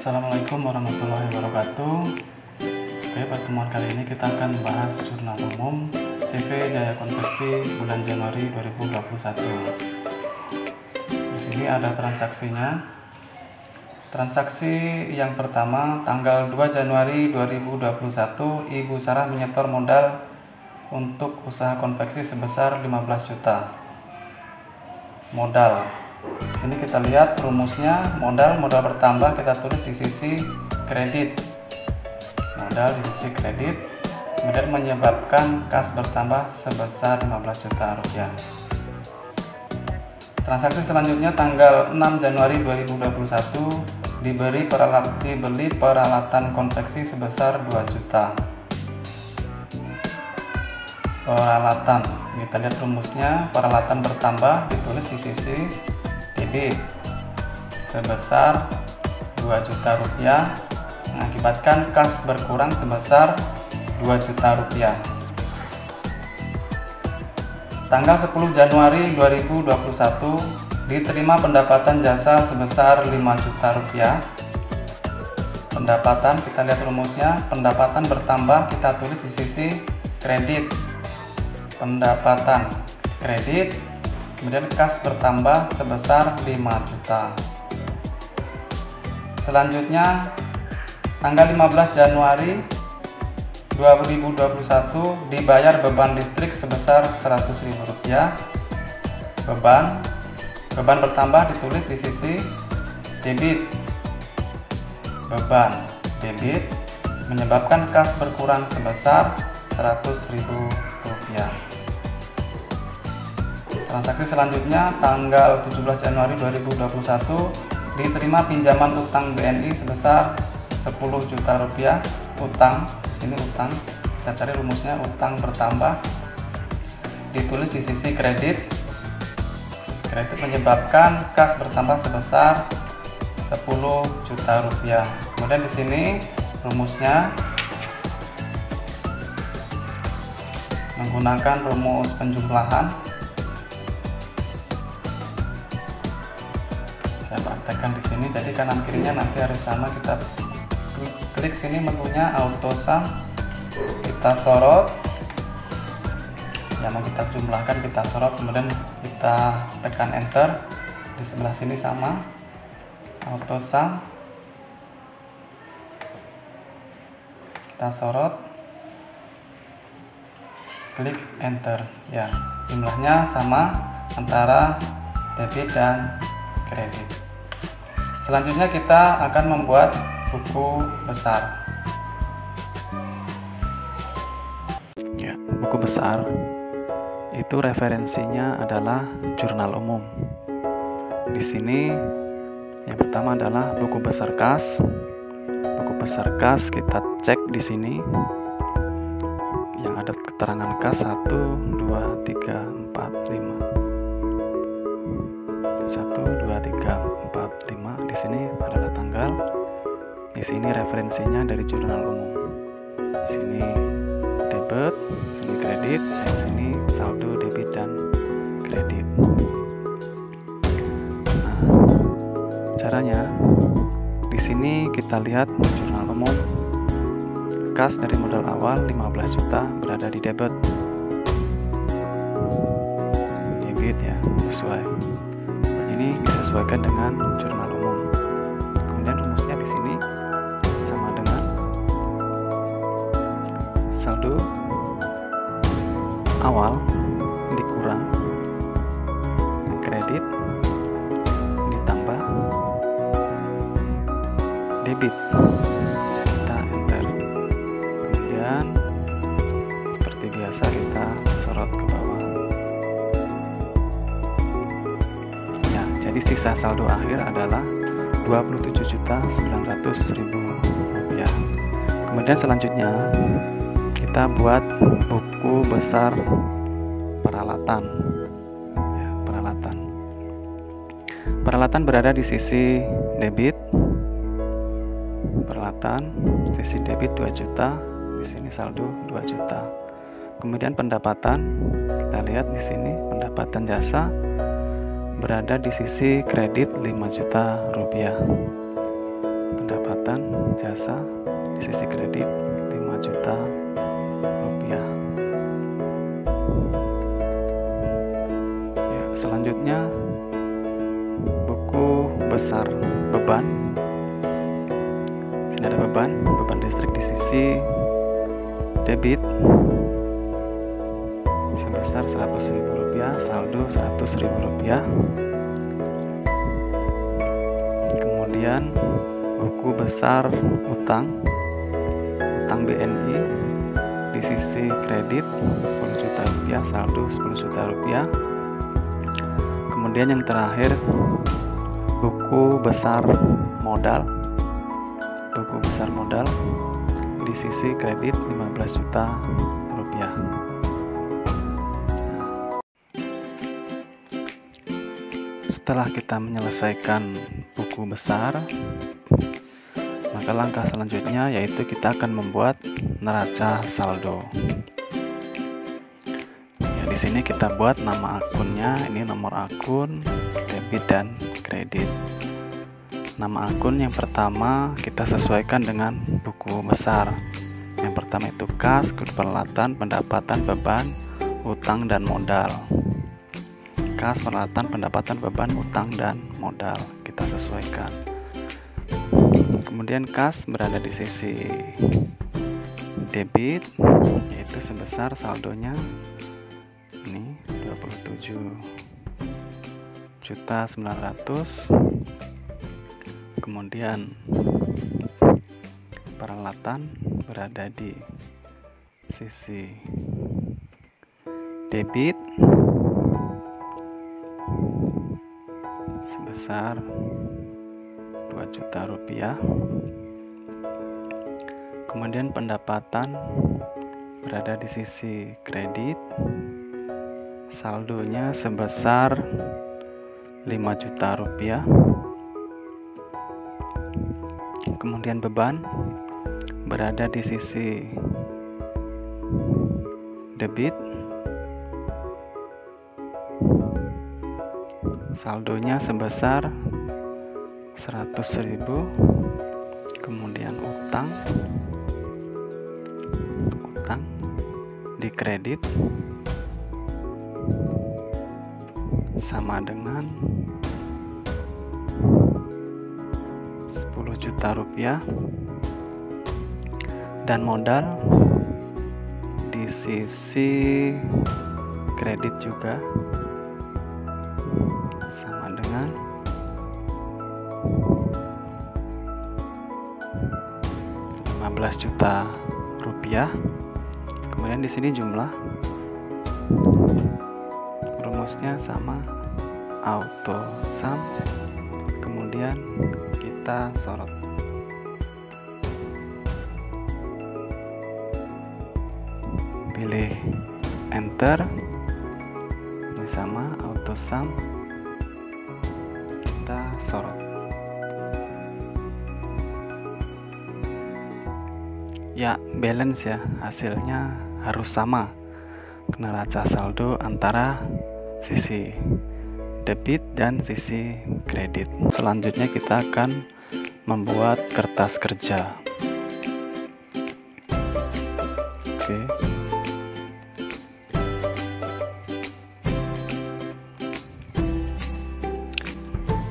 Assalamualaikum warahmatullahi wabarakatuh. Oke, pertemuan kali ini kita akan membahas jurnal umum CV Jaya Konveksi bulan Januari 2021. Di sini ada transaksinya. Transaksi yang pertama tanggal 2 Januari 2021, Ibu Sarah menyetor modal untuk usaha konveksi sebesar 15 juta. Modal. Di sini kita lihat rumusnya, modal bertambah kita tulis di sisi kredit. Modal di sisi kredit, kemudian menyebabkan kas bertambah sebesar 15 juta rupiah. Transaksi selanjutnya tanggal 6 Januari 2021 dibeli peralatan konveksi sebesar 2 juta. Peralatan, kita lihat rumusnya, peralatan bertambah ditulis di sisi debit sebesar 2 juta rupiah, mengakibatkan kas berkurang sebesar 2 juta rupiah. Tanggal 10 Januari 2021 diterima pendapatan jasa sebesar 5 juta rupiah. Pendapatan, kita lihat rumusnya, pendapatan bertambah kita tulis di sisi kredit. Pendapatan kredit, kemudian kas bertambah sebesar 5 juta. Selanjutnya tanggal 15 Januari 2021 dibayar beban listrik sebesar 100.000 rupiah. Beban bertambah ditulis di sisi debit. Beban debit menyebabkan kas berkurang sebesar 100.000 rupiah. Transaksi selanjutnya tanggal 17 Januari 2021 diterima pinjaman utang BNI sebesar 10 juta rupiah. Utang, sini utang, kita cari rumusnya, utang bertambah ditulis di sisi kredit. Kredit menyebabkan kas bertambah sebesar 10 juta rupiah. Kemudian di sini rumusnya menggunakan rumus penjumlahan. Saya praktekkan di sini, jadi kanan kirinya nanti harus sama. Kita klik sini menunya auto sum, kita sorot yang mau kita jumlahkan, kita sorot, kemudian kita tekan enter. Di sebelah sini sama, auto sum, kita sorot, klik enter. Ya, jumlahnya sama antara debit dan kredit. Selanjutnya kita akan membuat buku besar. Ya, buku besar itu referensinya adalah jurnal umum. Di sini yang pertama adalah buku besar kas. Buku besar kas kita cek di sini yang ada keterangan kas 1, 2, 3, 4, 5. 1, 2, 3, 4, 5. Di sini adalah tanggal. Di sini referensinya dari jurnal umum. Di sini debit, di sini kredit, di sini saldo debit dan kredit. Nah, caranya di sini kita lihat jurnal umum. Kas dari modal awal 15 juta berada di debit. Debit ya, sesuai. Ini disesuaikan dengan jurnal umum. Kemudian rumusnya di sini sama dengan saldo awal dikurang kredit ditambah debit. Kita enter. Kemudian seperti biasa kita sorot ke bawah. Jadi sisa saldo akhir adalah 27.900.000 rupiah. Kemudian selanjutnya kita buat buku besar peralatan. Ya, peralatan berada di sisi debit. Peralatan sisi debit 2 juta. Di sini saldo 2 juta. Kemudian pendapatan, kita lihat di sini pendapatan jasa berada di sisi kredit 5 juta rupiah. Pendapatan jasa, di sisi kredit 5 juta rupiah. Ya, selanjutnya buku besar beban. Sini ada beban listrik di sisi debit sebesar Rp100.000, saldo Rp100.000. Kemudian buku besar utang BNI di sisi kredit Rp10 juta, saldo Rp10 juta. Kemudian yang terakhir buku besar modal di sisi kredit Rp15 juta. Setelah kita menyelesaikan buku besar, maka langkah selanjutnya yaitu kita akan membuat neraca saldo. Ya, di sini kita buat nama akunnya, ini nomor akun, debit dan kredit. Nama akun yang pertama kita sesuaikan dengan buku besar. Yang pertama itu kas, peralatan, pendapatan, beban, utang dan modal. Kas, peralatan, pendapatan, beban, utang dan modal kita sesuaikan. Kemudian kas berada di sisi debit, yaitu sebesar saldonya ini 27.900.000. Kemudian peralatan berada di sisi debit sebesar Rp2 juta. Kemudian pendapatan berada di sisi kredit, saldonya sebesar Rp5 juta. Kemudian beban berada di sisi debit, saldonya sebesar 100.000. Kemudian utang di kredit sama dengan Rp10 juta, dan modal di sisi kredit juga sama dengan Rp15 juta. Kemudian di sini jumlah rumusnya sama, auto sum. Kemudian kita sorot. Pilih enter. Ini sama, auto sum. Kita sorot. Ya, balance ya, hasilnya harus sama neraca saldo antara sisi debit dan sisi kredit. Selanjutnya kita akan membuat kertas kerja. Oke.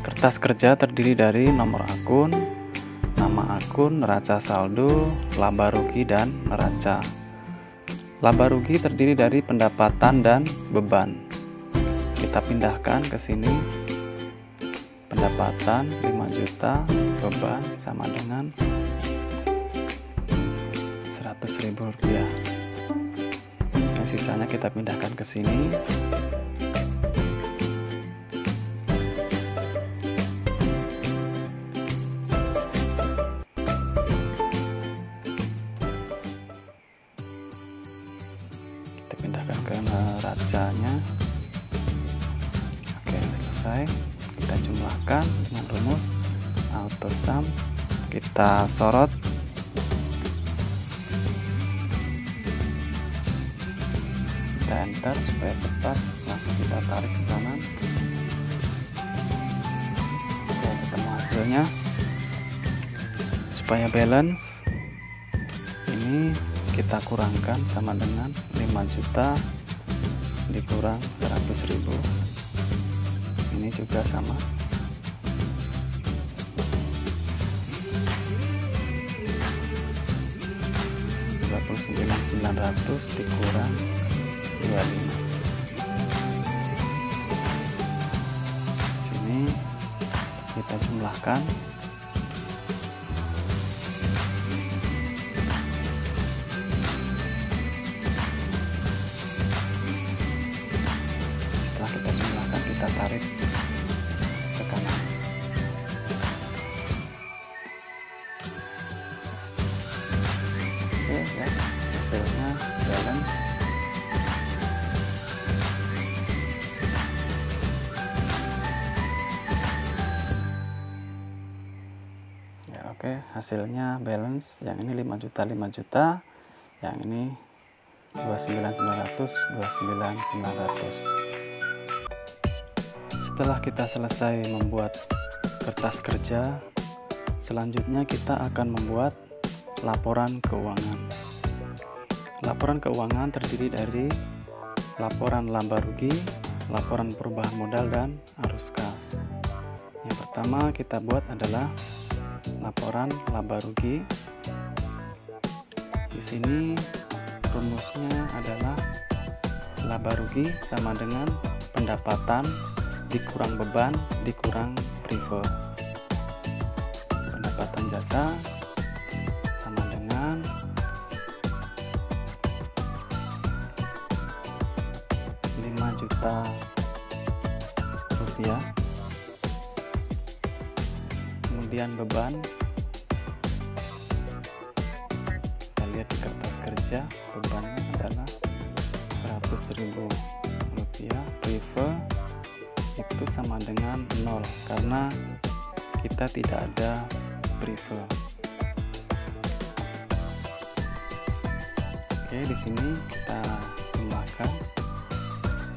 Kertas kerja terdiri dari nomor akun, nama akun, neraca saldo, laba rugi, dan neraca. Laba rugi terdiri dari pendapatan dan beban. Kita pindahkan ke sini. Pendapatan 5 juta, beban sama dengan Rp100.000. Oke, sisanya kita pindahkan ke sini. Pindahkan ke neracanya. Oke, selesai. Kita jumlahkan dengan rumus auto sum. Kita sorot. Kita enter supaya cepat. Langsung kita tarik ke kanan. Oke, ketemu hasilnya. supaya balance ini kita kurangkan sama dengan 5 juta dikurang 100.000. Ini juga sama. Rp29.900 dikurang 25. Sini kita jumlahkan. Setelah kita jumlahkan, kita tarik ke kanan. Oke ya, hasilnya balance. Ya oke, hasilnya balance. Yang ini 5 juta, 5 juta. Yang ini 29.900, 29.900. Setelah kita selesai membuat kertas kerja, selanjutnya kita akan membuat laporan keuangan. Laporan keuangan terdiri dari laporan laba rugi, laporan perubahan modal, dan arus kas. Yang pertama kita buat adalah laporan laba rugi. Di sini rumusnya adalah laba rugi sama dengan pendapatan dikurang beban dikurang prive. Pendapatan jasa sama dengan Rp5 juta. Kemudian beban, kita lihat di kertas kerja, bebannya adalah Rp100.000. Prive itu sama dengan 0 karena kita tidak ada prive. Oke, di sini kita jumlahkan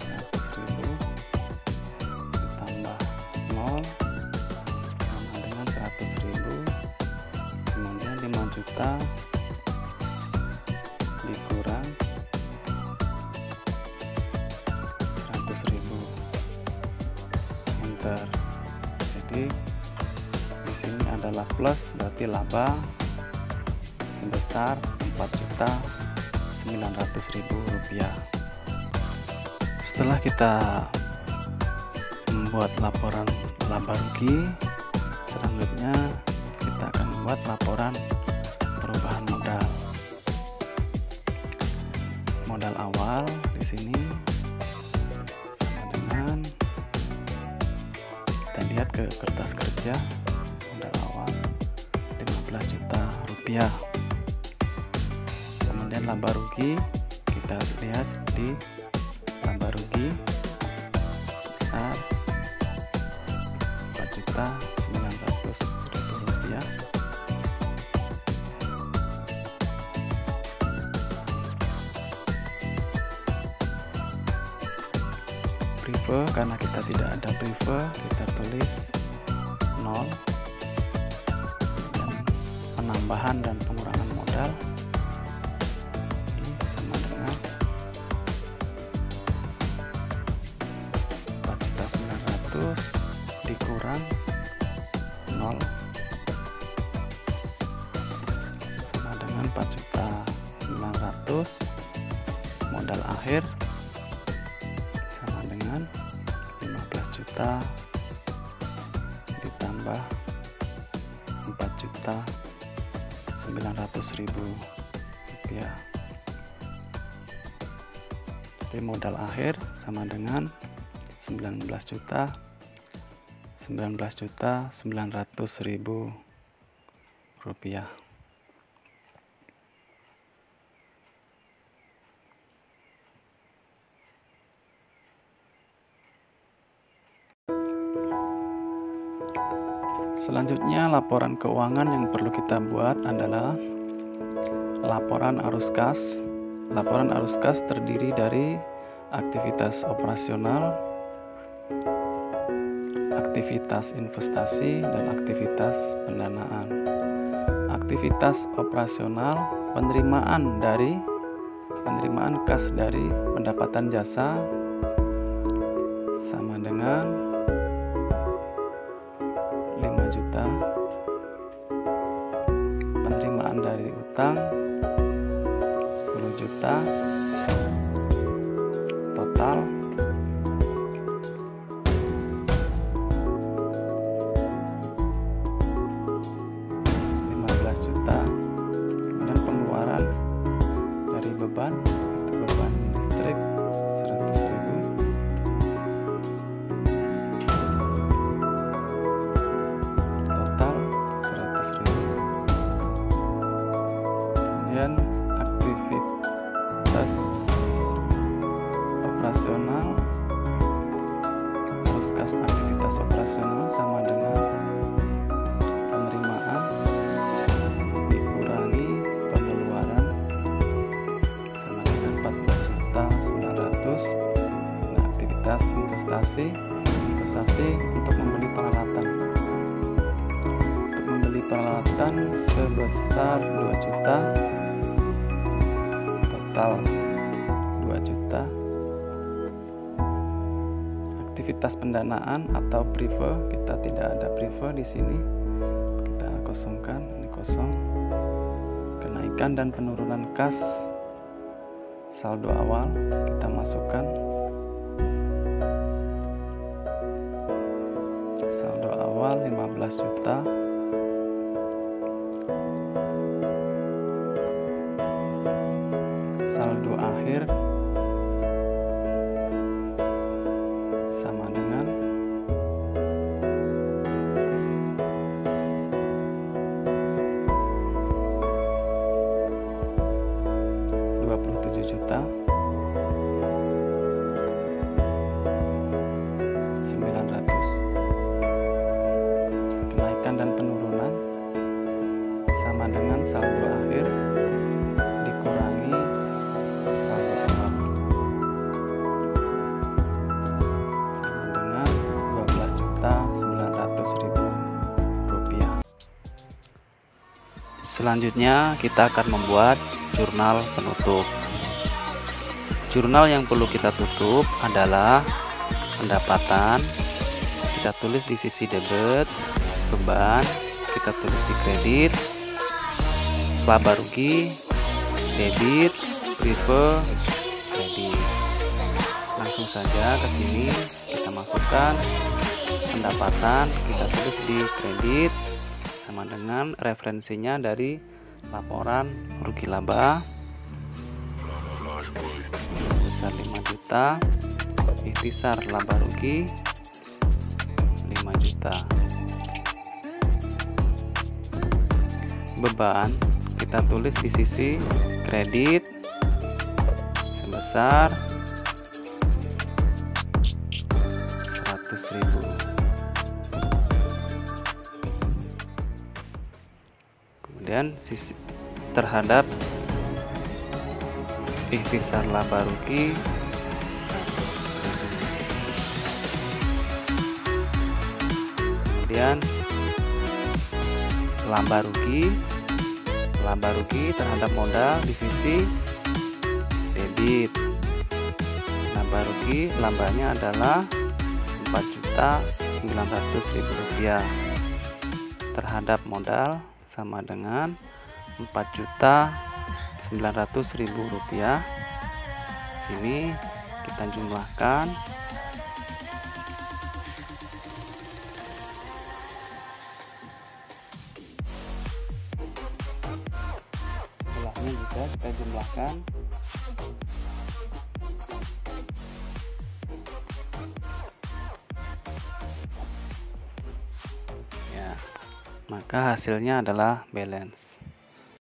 100.000 ditambah 0 sama dengan 100.000, kemudian 5 juta dikurang 100.000. Enter. Jadi di sini adalah plus, berarti laba sebesar Rp4.900.000. Setelah kita membuat laporan laba rugi, selanjutnya kita akan membuat laporan perubahan modal. Modal awal di sini sama dengan, kita lihat ke kertas kerja, modal awal Rp15 juta. Kemudian laba rugi, kita lihat di laba rugi besar Rp4.900.000. Prive, karena kita tidak ada prive, kita tulis 0. Dan penambahan dan pengurangan modal sama dengan 4.900.000 dikurang 0 sama dengan 4.900.000. Modal akhir sama dengan 15 juta ditambah 4.900.000 rupiah. Jadi modal akhir sama dengan 19.900.000 rupiah. Selanjutnya, laporan keuangan yang perlu kita buat adalah laporan arus kas. Laporan arus kas terdiri dari aktivitas operasional, aktivitas investasi, dan aktivitas pendanaan. aktivitas operasional penerimaan kas dari pendapatan jasa sama dengan 5 juta. Penerimaan dari utang 10 juta. Total 15 juta. Kemudian pengeluaran dari beban, itu beban listrik 100.000. Total 100.000. Kemudian aktivitas operasional, terus kas aktivitas operasional sama dengan penerimaan dikurangi pengeluaran sama dengan 14.900.000. Nah, aktivitas investasi untuk membeli peralatan sebesar 2 juta. Total 2 juta. Aktivitas pendanaan atau prive, kita tidak ada prive di sini, kita kosongkan, ini kosong. Kenaikan dan penurunan kas saldo awal kita masukkan. Saldo awal 15 juta. Saldo akhir sama dengan 27 juta 900. Kenaikan dan penurunan sama dengan saldo akhir dikurangi saldo awal sama dengan 12.900.000 rupiah. Selanjutnya kita akan membuat jurnal penutup. Jurnal yang perlu kita tutup adalah pendapatan, kita tulis di sisi debit, beban kita tulis di kredit, laba rugi, debit, prive, kredit. Langsung saja ke sini kita masukkan pendapatan, kita tulis di kredit sama dengan referensinya dari laporan rugi laba sebesar 5 juta, ikhtisar laba rugi 5 juta. Beban kita tulis di sisi kredit sebesar 100.000. Kemudian sisi terhadap ikhtisar laba rugi 100.000. Kemudian laba rugi terhadap modal di sisi debit. Laba rugi lambanya adalah 4.900.000 rupiah terhadap modal sama dengan 4.900.000 rupiah. Sini kita jumlahkan. Sebelahnya juga kita jumlahkan. Ya, maka hasilnya adalah balance.